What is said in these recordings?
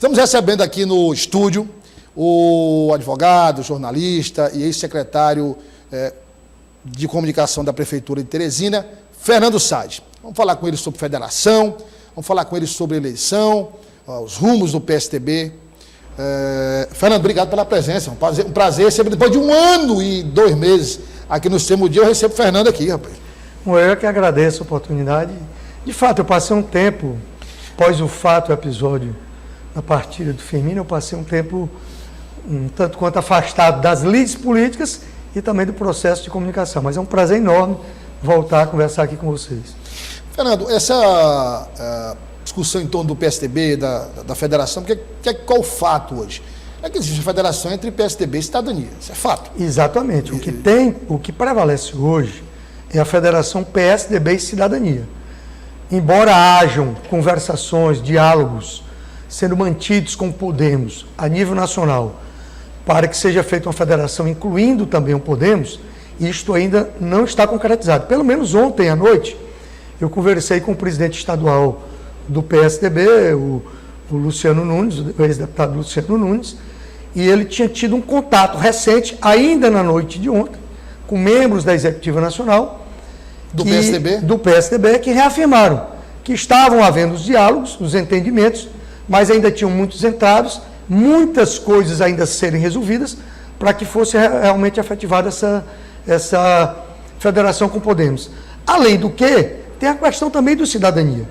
Estamos recebendo aqui no estúdio o advogado, jornalista e ex-secretário de comunicação da Prefeitura de Teresina, Fernando Sade. Vamos falar com ele sobre federação, vamos falar com ele sobre eleição, os rumos do PSDB. Fernando, obrigado pela presença, um prazer sempre, depois de 1 ano e 2 meses aqui no Semo Dia, eu recebo o Fernando aqui, rapaz. Eu que agradeço a oportunidade. De fato, eu passei um tempo, após o fato, o episódio da partida do Firmino, eu passei um tempo um tanto quanto afastado das lides políticas e também do processo de comunicação. Mas é um prazer enorme voltar a conversar aqui com vocês. Fernando, essa discussão em torno do PSDB, da federação, qual o fato hoje? É que existe a federação entre PSDB e cidadania, isso é fato. Exatamente. O que prevalece hoje é a federação PSDB e cidadania. Embora hajam conversações, diálogos sendo mantidos com o Podemos a nível nacional para que seja feita uma federação incluindo também o Podemos, isto ainda não está concretizado. Pelo menos ontem à noite eu conversei com o presidente estadual do PSDB, o Luciano Nunes, o ex-deputado Luciano Nunes, e ele tinha tido um contato recente, ainda na noite de ontem, com membros da Executiva Nacional do PSDB, que reafirmaram que estavam havendo os diálogos, os entendimentos, mas ainda tinham muitos entraves, muitas coisas ainda a serem resolvidas para que fosse realmente efetivada essa federação com Podemos. Além do que, tem a questão também do cidadania.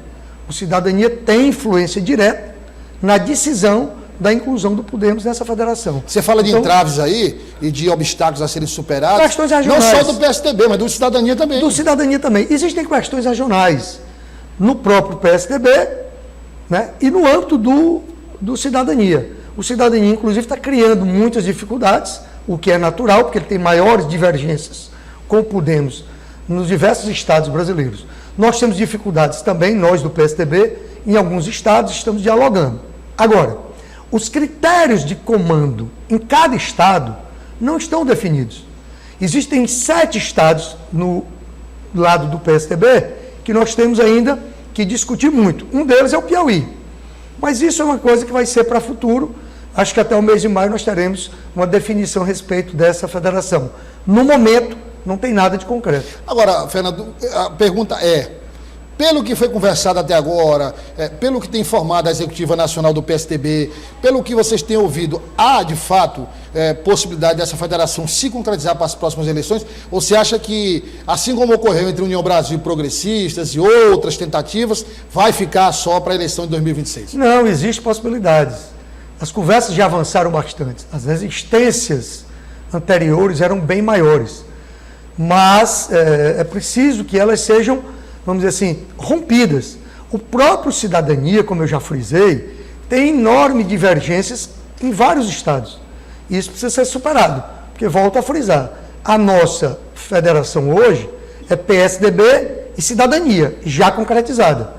O cidadania tem influência direta na decisão da inclusão do Podemos nessa federação. Você fala de entraves aí e de obstáculos a serem superados, questões regionais, não só do PSDB, mas do cidadania também. Do cidadania também. Existem questões regionais no próprio PSDB, né, e no âmbito do cidadania. O cidadania, inclusive, está criando muitas dificuldades, o que é natural, porque ele tem maiores divergências com o Podemos nos diversos estados brasileiros. Nós temos dificuldades também, nós do PSDB, em alguns estados estamos dialogando. Agora, os critérios de comando em cada estado não estão definidos. Existem 7 estados no lado do PSDB que nós temos ainda que discutir muito. Um deles é o Piauí. Mas isso é uma coisa que vai ser para o futuro. Acho que até o mês de maio nós teremos uma definição a respeito dessa federação. No momento, não tem nada de concreto. Agora, Fernando, a pergunta é, pelo que foi conversado até agora, pelo que tem informado a Executiva Nacional do PSDB, pelo que vocês têm ouvido, há, de fato, possibilidade dessa federação se concretizar para as próximas eleições? Ou você acha que, assim como ocorreu entre União Brasil e Progressistas e outras tentativas, vai ficar só para a eleição de 2026? Não, existem possibilidades. As conversas já avançaram bastante. As resistências anteriores eram bem maiores. Mas é preciso que elas sejam, vamos dizer assim, rompidas. O próprio cidadania, como eu já frisei, tem enormes divergências em vários estados. E isso precisa ser superado, porque, volto a frisar, a nossa federação hoje é PSDB e cidadania, já concretizada.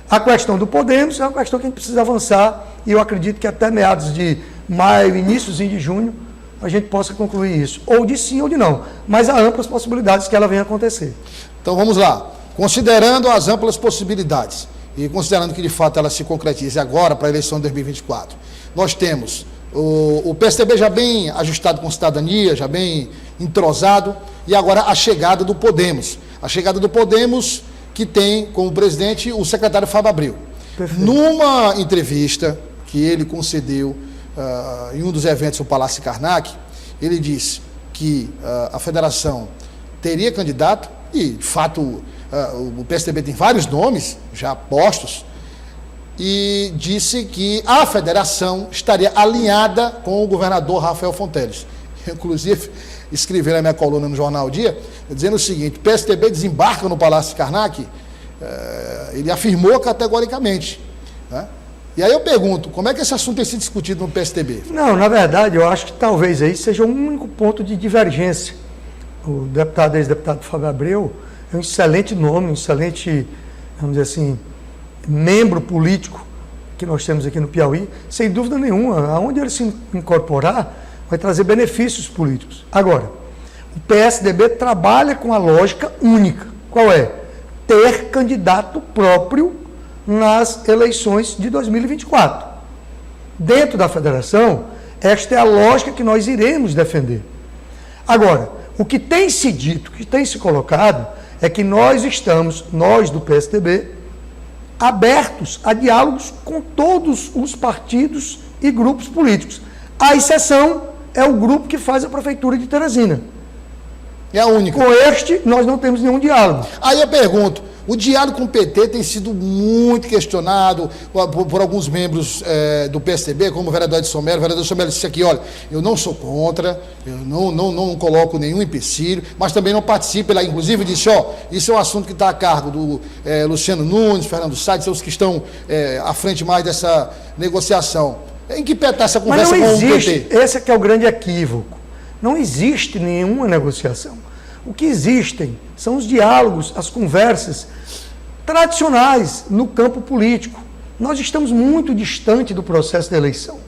A questão do Podemos é uma questão que a gente precisa avançar e eu acredito que até meados de maio, iníciozinho de junho, a gente possa concluir isso, ou de sim ou de não, mas há amplas possibilidades que ela venha a acontecer. Então vamos lá, considerando as amplas possibilidades e considerando que de fato ela se concretize agora para a eleição de 2024, nós temos o PSDB já bem ajustado com cidadania, já bem entrosado, e agora a chegada do Podemos. A chegada do Podemos que tem como presidente o secretário Fábio Abreu. Perfeito. Numa entrevista que ele concedeu em um dos eventos do Palácio Karnak, ele disse que a federação teria candidato, e de fato o PSDB tem vários nomes já postos, e disse que a federação estaria alinhada com o governador Rafael Fonteles. Inclusive, escrevi na minha coluna no Jornal Dia, dizendo o seguinte: o PSDB desembarca no Palácio Karnak, ele afirmou categoricamente, né? E aí eu pergunto, como é que esse assunto tem sido discutido no PSDB? Não, na verdade, eu acho que talvez aí seja o único ponto de divergência. O deputado, ex-deputado Fábio Abreu, é um excelente nome, um excelente, vamos dizer assim, membro político que nós temos aqui no Piauí, sem dúvida nenhuma. Aonde ele se incorporar, vai trazer benefícios políticos. Agora, o PSDB trabalha com a lógica única. Qual é? Ter candidato próprio nas eleições de 2024. dentro da federação, esta é a lógica que nós iremos defender. Agora, o que tem se dito, o que tem se colocado, é que nós estamos, nós do PSDB, abertos a diálogos com todos os partidos e grupos políticos. A exceção é o grupo que faz a Prefeitura de Teresina. É a única. Com este, nós não temos nenhum diálogo. Aí eu pergunto, o diálogo com o PT tem sido muito questionado por alguns membros do PSDB, como o vereador Edson Mello. O vereador Edson Mello disse aqui, olha, eu não sou contra, eu não coloco nenhum empecilho, mas também não participo. Ele, inclusive, disse, isso é um assunto que está a cargo do Luciano Nunes, Fernando Salles, são os que estão à frente mais dessa negociação. Em que pé está essa conversa com o PT? Esse é que é o grande equívoco. Não existe nenhuma negociação. O que existem são os diálogos, as conversas tradicionais no campo político. Nós estamos muito distante do processo de eleição.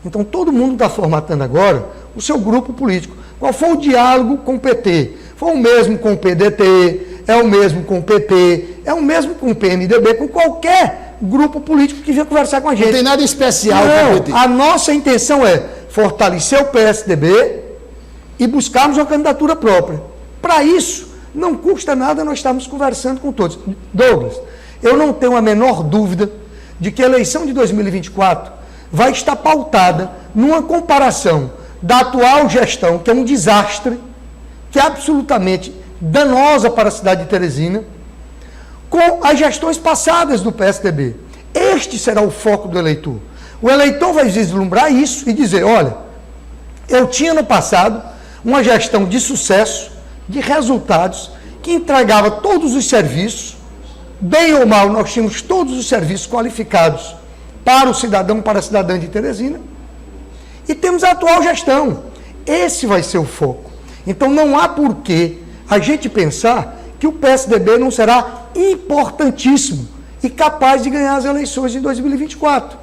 Então, todo mundo está formatando agora o seu grupo político. Qual foi o diálogo com o PT? Foi o mesmo com o PDT, é o mesmo com o PP, é o mesmo com o PMDB, com qualquer grupo político que venha conversar com a gente. Não tem nada especial com o PT. A nossa intenção é fortalecer o PSDB e buscarmos uma candidatura própria. Para isso, não custa nada nós estarmos conversando com todos. Douglas, eu não tenho a menor dúvida de que a eleição de 2024 vai estar pautada numa comparação da atual gestão, que é um desastre, que é absolutamente danosa para a cidade de Teresina, com as gestões passadas do PSDB. Este será o foco do eleitor. O eleitor vai vislumbrar isso e dizer, olha, eu tinha no passado uma gestão de sucesso, de resultados, que entregava todos os serviços, bem ou mal, nós tínhamos todos os serviços qualificados para o cidadão, para a cidadã de Teresina, e temos a atual gestão. Esse vai ser o foco. Então não há porquê a gente pensar que o PSDB não será importantíssimo e capaz de ganhar as eleições de 2024.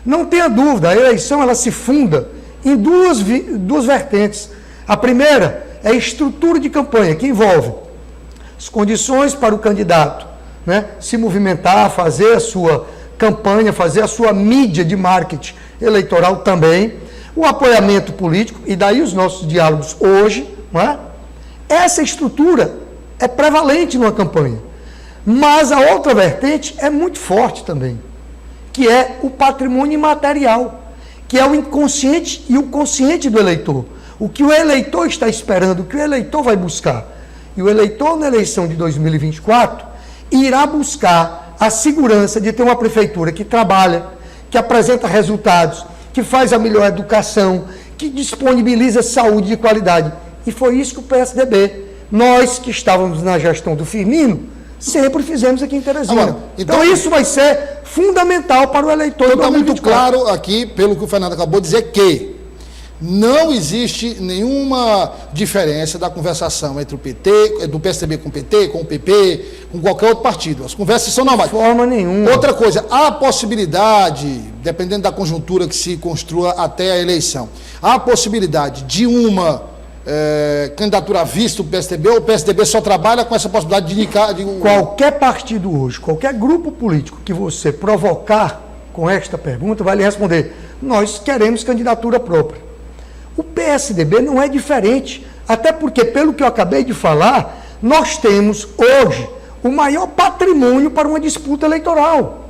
Não tenha dúvida, a eleição ela se funda em duas vertentes. A primeira é a estrutura de campanha, que envolve as condições para o candidato, né, se movimentar, fazer a sua campanha, fazer a sua mídia de marketing eleitoral também, o apoiamento político, e daí os nossos diálogos hoje, não é? Essa estrutura é prevalente numa campanha. Mas a outra vertente é muito forte também, que é o patrimônio imaterial, que é o inconsciente e o consciente do eleitor. O que o eleitor está esperando, o que o eleitor vai buscar. E o eleitor, na eleição de 2024, irá buscar a segurança de ter uma prefeitura que trabalha, que apresenta resultados, que faz a melhor educação, que disponibiliza saúde de qualidade. E foi isso que o PSDB, nós que estávamos na gestão do Firmino, sempre fizemos aqui em Teresina. Agora, então isso vai ser fundamental para o eleitor. Então está muito claro aqui, pelo que o Fernando acabou de dizer, que não existe nenhuma diferença da conversação entre o PT, do PSDB com o PT, com o PP, com qualquer outro partido. As conversas são normais. De forma nenhuma. Outra coisa, há a possibilidade, dependendo da conjuntura que se construa até a eleição, há a possibilidade de uma candidatura à vista do PSDB, ou o PSDB só trabalha com essa possibilidade de indicar... Qualquer partido hoje, qualquer grupo político que você provocar com esta pergunta, vai lhe responder, nós queremos candidatura própria. O PSDB não é diferente, até porque, pelo que eu acabei de falar, nós temos hoje o maior patrimônio para uma disputa eleitoral.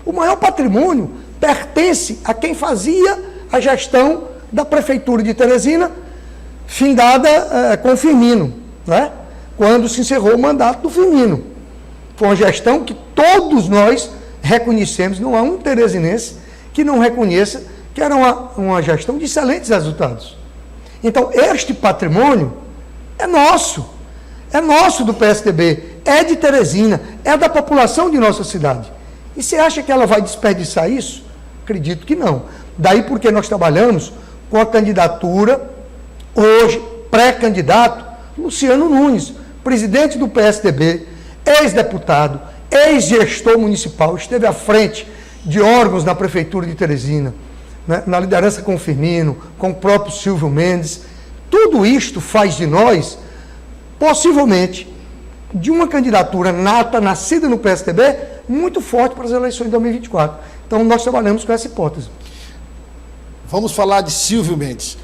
O maior patrimônio pertence a quem fazia a gestão da Prefeitura de Teresina, findada com o Firmino, né? Quando se encerrou o mandato do Firmino. Foi uma gestão que todos nós reconhecemos, não há um teresinense que não reconheça que era uma gestão de excelentes resultados. Então, este patrimônio é nosso do PSDB, é de Teresina, é da população de nossa cidade. E você acha que ela vai desperdiçar isso? Acredito que não. Daí porque nós trabalhamos com a candidatura, hoje, pré-candidato, Luciano Nunes, presidente do PSDB, ex-deputado, ex-gestor municipal, esteve à frente de órgãos na Prefeitura de Teresina, né, na liderança com o Firmino, com o próprio Silvio Mendes. Tudo isto faz de nós, possivelmente, de uma candidatura nata, nascida no PSDB, muito forte para as eleições de 2024. Então, nós trabalhamos com essa hipótese. Vamos falar de Silvio Mendes.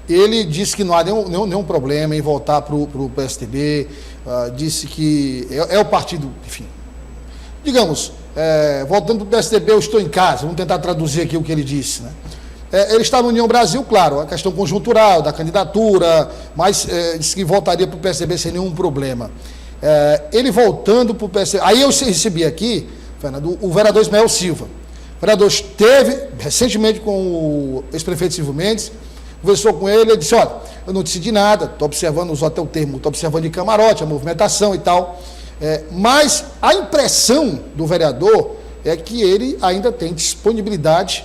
Ele disse que não há nenhum problema em voltar para o PSDB, disse que é o partido, enfim. Digamos, voltando para o PSDB, eu estou em casa, vamos tentar traduzir aqui o que ele disse, né? Ele está no União Brasil, claro, a questão conjuntural da candidatura, mas disse que voltaria para o PSDB sem nenhum problema. Ele voltando para o PSDB, aí eu recebi aqui, Fernando, o vereador Ismael Silva. O vereador esteve recentemente com o ex-prefeito Silvio Mendes, conversou com ele, ele disse, olha, eu não decidi nada, estou observando, usou até o termo, estou observando de camarote, a movimentação e tal, mas a impressão do vereador é que ele ainda tem disponibilidade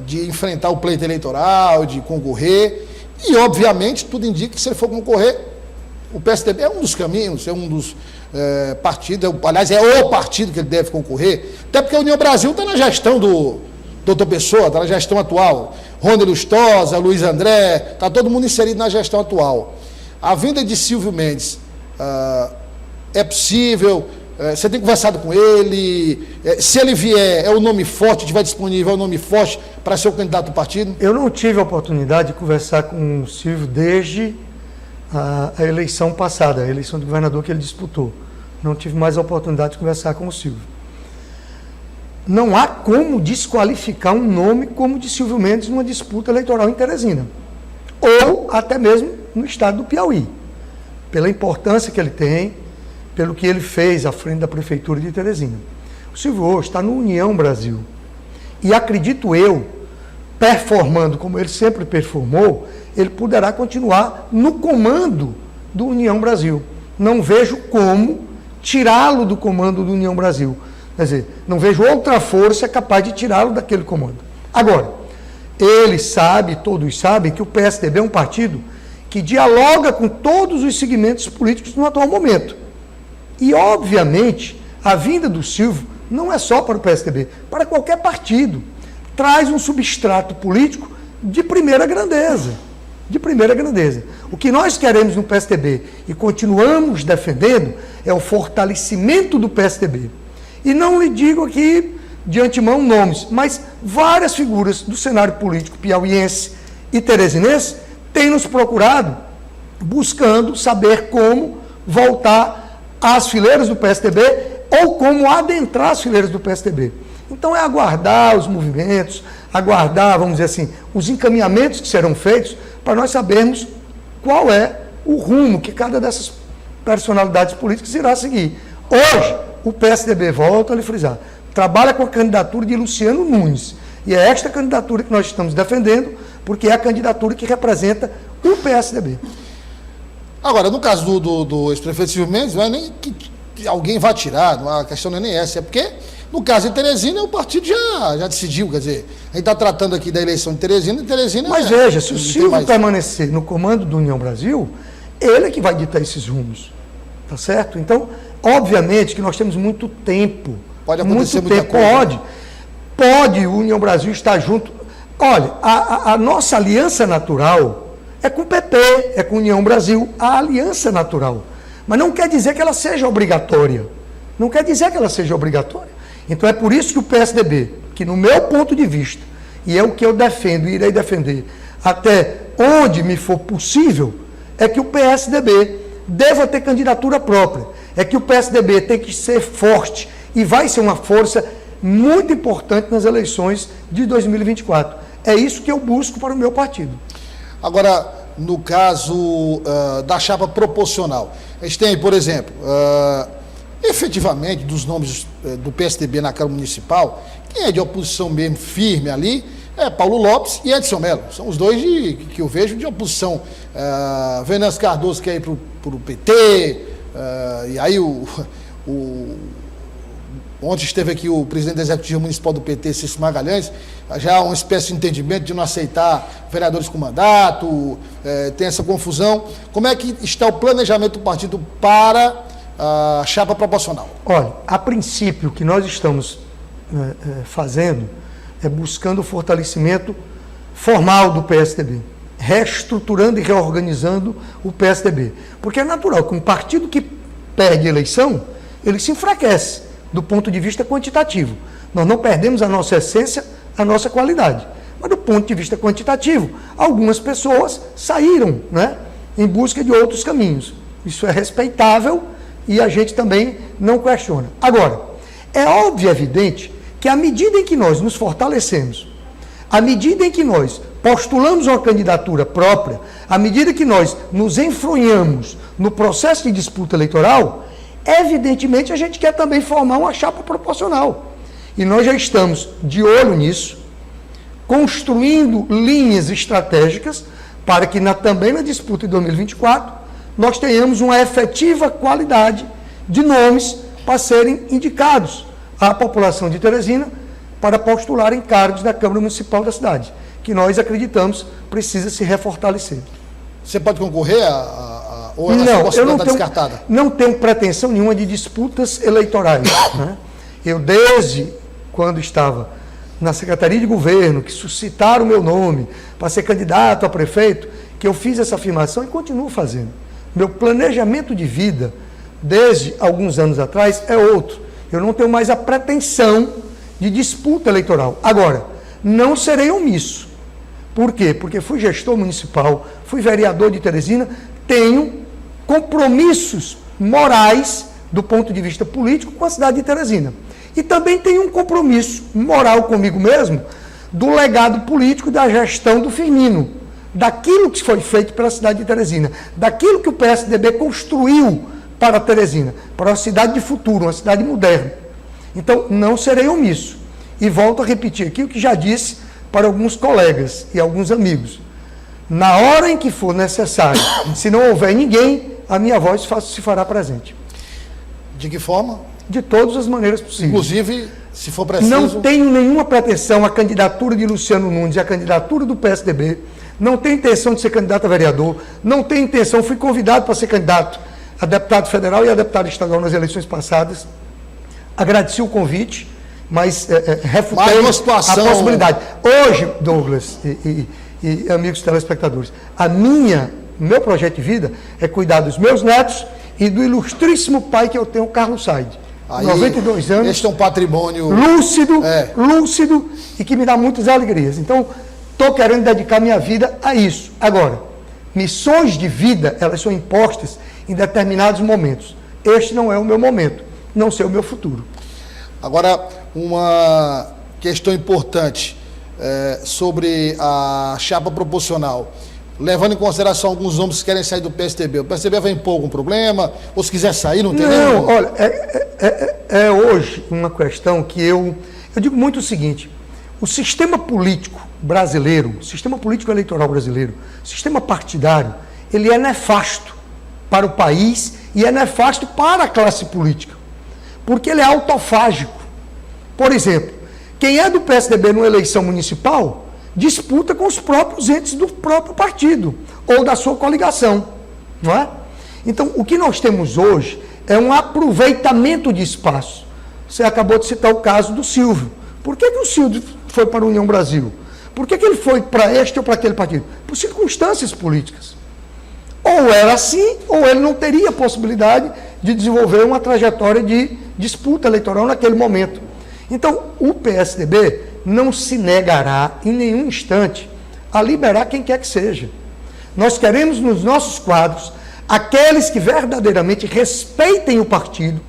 de enfrentar o pleito eleitoral, de concorrer, e obviamente tudo indica que se ele for concorrer, o PSDB é um dos caminhos, é um dos partidos, aliás, é o partido que ele deve concorrer, até porque a União Brasil está na gestão do doutor Pessoa, está na gestão atual, Rony Lustosa, Luiz André, está todo mundo inserido na gestão atual. A vinda de Silvio Mendes é possível, você tem conversado com ele, se ele vier, é o nome forte, tiver disponível, é o nome forte para ser o candidato do partido? Eu não tive a oportunidade de conversar com o Silvio desde a eleição passada, a eleição de governador que ele disputou. Não tive mais a oportunidade de conversar com o Silvio. Não há como desqualificar um nome como o de Silvio Mendes numa disputa eleitoral em Teresina, ou até mesmo no estado do Piauí, pela importância que ele tem, pelo que ele fez à frente da prefeitura de Teresina. O Silvio hoje está no União Brasil, e acredito eu, performando como ele sempre performou, ele poderá continuar no comando do União Brasil. Não vejo como tirá-lo do comando do União Brasil. Quer dizer, não vejo outra força capaz de tirá-lo daquele comando. Agora, ele sabe, todos sabem, que o PSDB é um partido que dialoga com todos os segmentos políticos no atual momento. E, obviamente, a vinda do Silvio não é só para o PSDB, para qualquer partido. Traz um substrato político de primeira grandeza. De primeira grandeza. O que nós queremos no PSDB e continuamos defendendo é o fortalecimento do PSDB. E não lhe digo aqui de antemão nomes, mas várias figuras do cenário político piauiense e teresinense têm nos procurado buscando saber como voltar às fileiras do PSDB ou como adentrar as fileiras do PSDB. Então é aguardar os movimentos, aguardar, vamos dizer assim, os encaminhamentos que serão feitos para nós sabermos qual é o rumo que cada dessas personalidades políticas irá seguir. Hoje, o PSDB, volto a lhe frisar, trabalha com a candidatura de Luciano Nunes. E é esta candidatura que nós estamos defendendo, porque é a candidatura que representa o PSDB. Agora, no caso do ex-prefeito Silvio Mendes, não é nem que alguém vá tirar, a questão não é nem essa, é porque, no caso de Teresina, o partido já decidiu, quer dizer, a gente está tratando aqui da eleição de Teresina, e Teresina... Mas veja, se o Silvio permanecer no comando do União Brasil, ele é que vai ditar esses rumos, tá certo? Então, obviamente que nós temos muito tempo. Pode acontecer muito tempo. Pode o União Brasil estar junto. Olha, a nossa aliança natural é com o PP, é com a União Brasil, a aliança natural. Mas não quer dizer que ela seja obrigatória. Não quer dizer que ela seja obrigatória. Então é por isso que o PSDB, que no meu ponto de vista, e é o que eu defendo e irei defender, até onde me for possível, é que o PSDB deva ter candidatura própria. É que o PSDB tem que ser forte e vai ser uma força muito importante nas eleições de 2024. É isso que eu busco para o meu partido. Agora, no caso da chapa proporcional, a gente tem, por exemplo, efetivamente, dos nomes do PSDB na Câmara Municipal, quem é de oposição mesmo firme ali é Paulo Lopes e Edson Mello. São os dois que eu vejo de oposição. Venâncio Cardoso quer ir para o PT, e aí ontem esteve aqui o presidente executivo municipal do PT, Cícero Magalhães, já há uma espécie de entendimento de não aceitar vereadores com mandato, tem essa confusão. Como é que está o planejamento do partido para a chapa proporcional? Olha, a princípio, o que nós estamos fazendo é buscando o fortalecimento formal do PSDB, reestruturando e reorganizando o PSDB. Porque é natural que um partido que perde eleição, ele se enfraquece do ponto de vista quantitativo. Nós não perdemos a nossa essência, a nossa qualidade. Mas do ponto de vista quantitativo, algumas pessoas saíram, né, em busca de outros caminhos. Isso é respeitável e a gente também não questiona. Agora, é óbvio e evidente que à medida em que nós nos fortalecemos, à medida em que nós postulamos uma candidatura própria, à medida que nós nos enfronhamos no processo de disputa eleitoral, evidentemente a gente quer também formar uma chapa proporcional. E nós já estamos de olho nisso, construindo linhas estratégicas para que também na disputa de 2024 nós tenhamos uma efetiva qualidade de nomes para serem indicados à população de Teresina para postular em cargos da Câmara Municipal da cidade, que nós acreditamos precisa se refortalecer. Você pode concorrer ou não, essa possibilidade está descartada? Não tenho pretensão nenhuma de disputas eleitorais. Né? Eu, desde quando estava na Secretaria de Governo, que suscitaram o meu nome para ser candidato a prefeito, que eu fiz essa afirmação e continuo fazendo. Meu planejamento de vida, desde alguns anos atrás, é outro. Eu não tenho mais a pretensão de disputa eleitoral. Agora, não serei omisso. Por quê? Porque fui gestor municipal, fui vereador de Teresina, tenho compromissos morais do ponto de vista político com a cidade de Teresina. E também tenho um compromisso moral comigo mesmo do legado político da gestão do Firmino, daquilo que foi feito pela cidade de Teresina, daquilo que o PSDB construiu para Teresina, para uma cidade de futuro, uma cidade moderna. Então, não serei omisso. E volto a repetir aqui o que já disse para alguns colegas e alguns amigos. Na hora em que for necessário, se não houver ninguém, a minha voz se fará presente. De que forma? De todas as maneiras possíveis. Inclusive, se for preciso... Não tenho nenhuma pretensão à candidatura de Luciano Nunes e à candidatura do PSDB. Não tenho intenção de ser candidato a vereador. Não tenho intenção, fui convidado para ser candidato a deputado federal e a deputado estadual nas eleições passadas. Agradeci o convite, mas refutei a possibilidade. Hoje, Douglas e amigos telespectadores, meu projeto de vida é cuidar dos meus netos e do ilustríssimo pai que eu tenho, Carlos Said. Aí, 92 anos. Este é um patrimônio... Lúcido e que me dá muitas alegrias. Então, estou querendo dedicar minha vida a isso. Agora, missões de vida, elas são impostas em determinados momentos. Este não é o meu momento, não sei o meu futuro. Agora, uma questão importante sobre a chapa proporcional. Levando em consideração alguns nomes que querem sair do PSDB. O PSDB vai impor algum problema? Ou se quiser sair, não tem Não, olha, hoje uma questão que eu digo muito o seguinte: o sistema político brasileiro, o sistema político eleitoral brasileiro, o sistema partidário, ele é nefasto para o país e é nefasto para a classe política, porque ele é autofágico. Por exemplo, quem é do PSDB numa eleição municipal disputa com os próprios entes do próprio partido ou da sua coligação, não é? Então, o que nós temos hoje é um aproveitamento de espaço. Você acabou de citar o caso do Silvio. Por que o Silvio foi para a União Brasil? Por que ele foi para este ou para aquele partido? Por circunstâncias políticas. Ou era assim, ou ele não teria possibilidade de desenvolver uma trajetória de disputa eleitoral naquele momento. Então, o PSDB não se negará em nenhum instante a liberar quem quer que seja. Nós queremos nos nossos quadros aqueles que verdadeiramente respeitem o partido,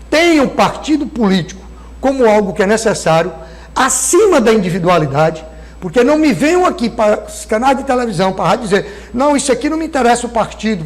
tenham partido político como algo que é necessário, acima da individualidade, porque não me venham aqui para os canais de televisão, para a rádio dizer, não, isso aqui não me interessa o partido.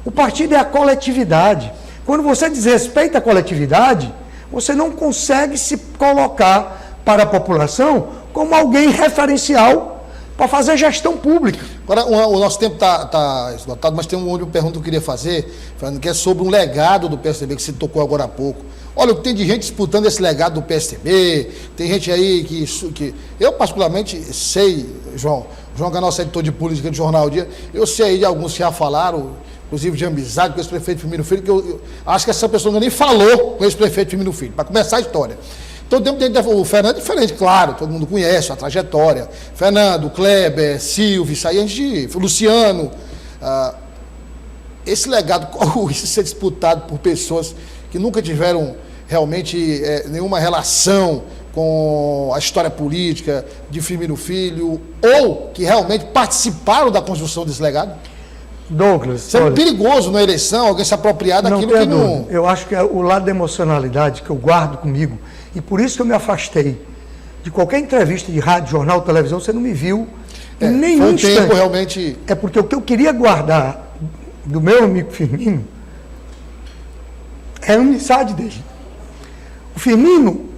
O partido é a coletividade. Quando você desrespeita a coletividade, você não consegue se colocar para a população como alguém referencial para fazer gestão pública. Agora, o nosso tempo está esgotado, mas tem uma pergunta que eu queria fazer, Fernando, que é sobre um legado do PSDB que você tocou agora há pouco. Olha, o que tem de gente disputando esse legado do PSDB, tem gente aí que eu particularmente sei, João que é nosso editor de política do Jornal Dia, eu sei aí de alguns que já falaram, inclusive de amizade com esse prefeito Firmino Filho, que eu acho que essa pessoa nem falou com esse prefeito Firmino Filho, para começar a história. Então, o Fernando é diferente, claro, todo mundo conhece a trajetória. Fernando, Kleber, Silvio, isso aí a gente... Luciano. Esse legado corre de ser disputado por pessoas que nunca tiveram realmente nenhuma relação com a história política de Firmino Filho, ou que realmente participaram da construção desse legado? Douglas, Isso é perigoso na eleição, alguém se apropriar daquilo que não... Eu acho que é o lado da emocionalidade que eu guardo comigo, e por isso que eu me afastei de qualquer entrevista de rádio, jornal, televisão. Você não me viu em nenhum instante. Tempo realmente... É porque o que eu queria guardar do meu amigo Firmino é a amizade dele. O Firmino,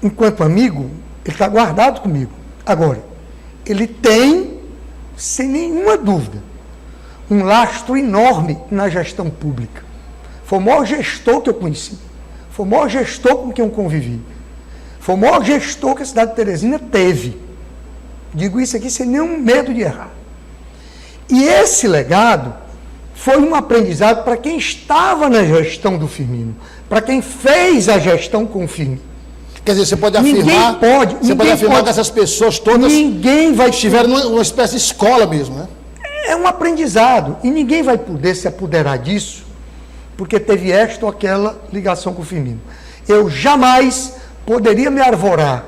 enquanto amigo, ele está guardado comigo. Agora, ele tem, sem nenhuma dúvida, um lastro enorme na gestão pública. Foi o maior gestor que eu conheci. Foi o maior gestor com quem eu convivi. Foi o maior gestor que a cidade de Teresina teve. Digo isso aqui sem nenhum medo de errar. E esse legado foi um aprendizado para quem estava na gestão do Firmino, para quem fez a gestão com o Firmino. Quer dizer, você pode afirmar, que essas pessoas todas estiveram numa espécie de escola mesmo, né? É um aprendizado, e ninguém vai poder se apoderar disso porque teve esta ou aquela ligação com o Firmino. Eu jamais poderia me arvorar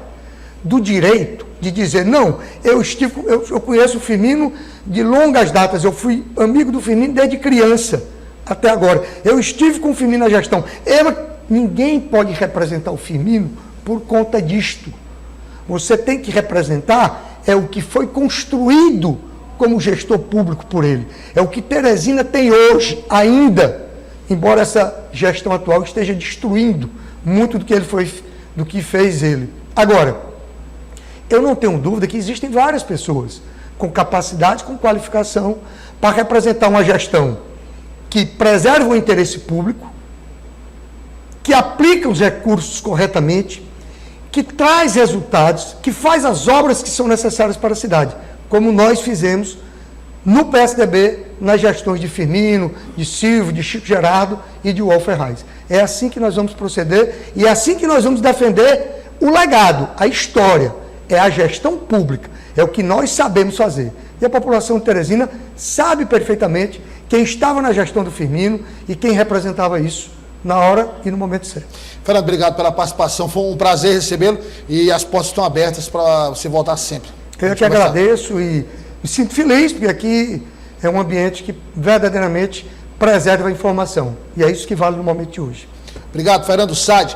do direito de dizer, não, eu conheço o Firmino de longas datas, eu fui amigo do Firmino desde criança até agora. Eu estive com o Firmino na gestão. Ninguém pode representar o Firmino por conta disto. Você tem que representar o que foi construído como gestor público por ele. É o que Teresina tem hoje ainda, embora essa gestão atual esteja destruindo muito do que fez ele. Agora, eu não tenho dúvida que existem várias pessoas com capacidade, com qualificação, para representar uma gestão que preserva o interesse público, que aplica os recursos corretamente, que traz resultados, que faz as obras que são necessárias para a cidade, como nós fizemos no PSDB, nas gestões de Firmino, de Silvio, de Chico Gerardo e de Wolf Ferraz. É assim que nós vamos proceder e é assim que nós vamos defender o legado, a história, é a gestão pública, é o que nós sabemos fazer. E a população de Teresina sabe perfeitamente quem estava na gestão do Firmino e quem representava isso na hora e no momento certo. Fernando, obrigado pela participação, foi um prazer recebê-lo e as portas estão abertas para você voltar sempre. Eu que agradeço e me sinto feliz, porque aqui é um ambiente que verdadeiramente preserva a informação. E é isso que vale no momento de hoje. Obrigado, Fernando Sade.